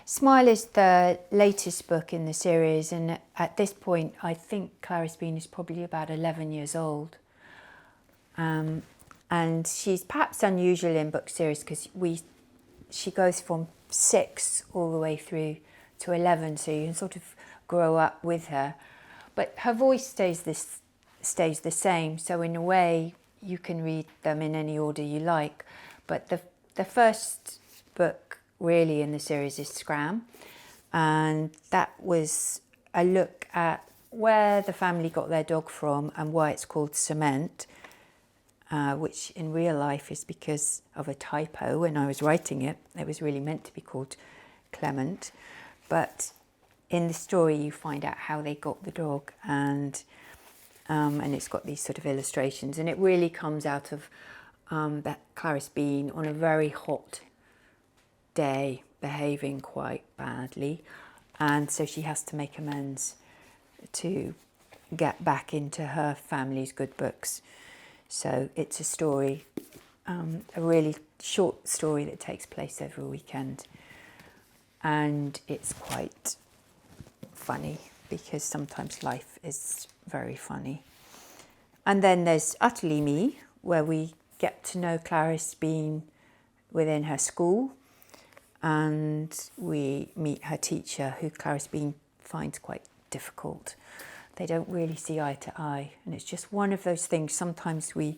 Smile is the latest book in the series, and at this point I think Clarice Bean is probably about 11 years old. And she's perhaps unusual in book series because she goes from 6 all the way through to 11, so you can sort of grow up with her. But her voice stays the same, so in a way you can read them in any order you like. But the first book really in the series is Scram, and that was a look at where the family got their dog from and why it's called Cement, which in real life is because of a typo. When I was writing it, it was really meant to be called Clement, but in the story you find out how they got the dog, and it's got these sort of illustrations, and it really comes out of that Clarice Bean on a very hot day behaving quite badly, and so she has to make amends to get back into her family's good books. So it's a story, a really short story that takes place over a weekend, and it's quite funny because sometimes life is very funny. And then there's Utterly Me, where we get to know Clarice Bean within her school, and we meet her teacher, who Clarice Bean finds quite difficult. They don't really see eye to eye, and it's just one of those things. Sometimes we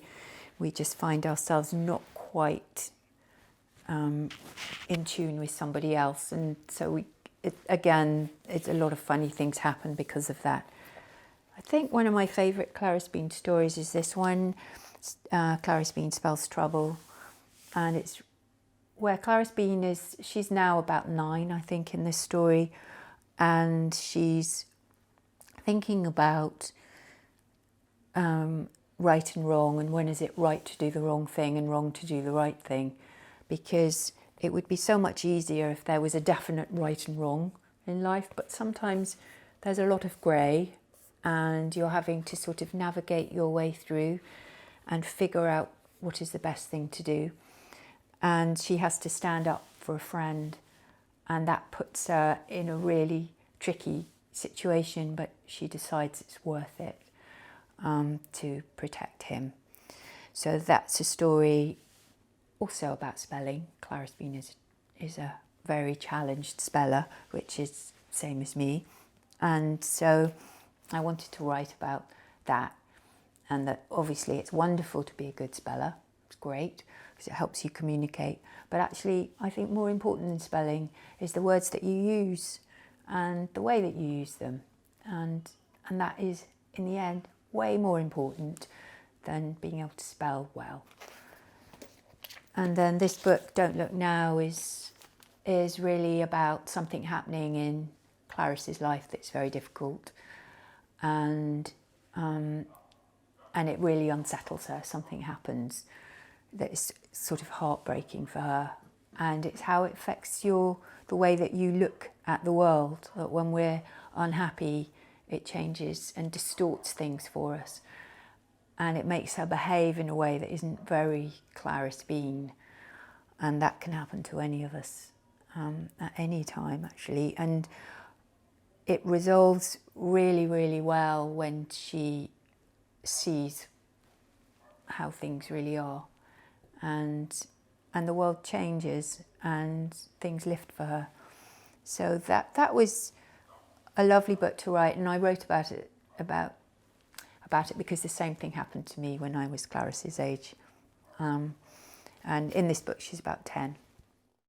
just find ourselves not quite in tune with somebody else, and so it's a lot of funny things happen because of that. I think one of my favourite Clarice Bean stories is this one, Clarice Bean Spells Trouble, and it's where Clarice Bean she's now about 9, I think, in this story, and she's thinking about right and wrong, and when is it right to do the wrong thing and wrong to do the right thing, because it would be so much easier if there was a definite right and wrong in life, but sometimes there's a lot of grey, and you're having to sort of navigate your way through and figure out what is the best thing to do. And she has to stand up for a friend, and that puts her in a really tricky situation, but she decides it's worth it to protect him. So that's a story also about spelling. Clarice Bean is a very challenged speller, which is same as me, and so I wanted to write about that, and that obviously it's wonderful to be a good speller. It's great because it helps you communicate, but actually I think more important than spelling is the words that you use and the way that you use them, and that is in the end way more important than being able to spell well. And then this book, Don't Look Now, is really about something happening in Clarice's life that's very difficult, and it really unsettles her. Something happens that is sort of heartbreaking for her, and it's how it affects the way that you look at the world. That when we're unhappy, it changes and distorts things for us, and it makes her behave in a way that isn't very Clarice Bean, and that can happen to any of us at any time, actually. And it resolves really, really well when she sees how things really are, and the world changes and things lift for her. So that was a lovely book to write, and I wrote about it because the same thing happened to me when I was Clarice's age. And in this book she's about 10.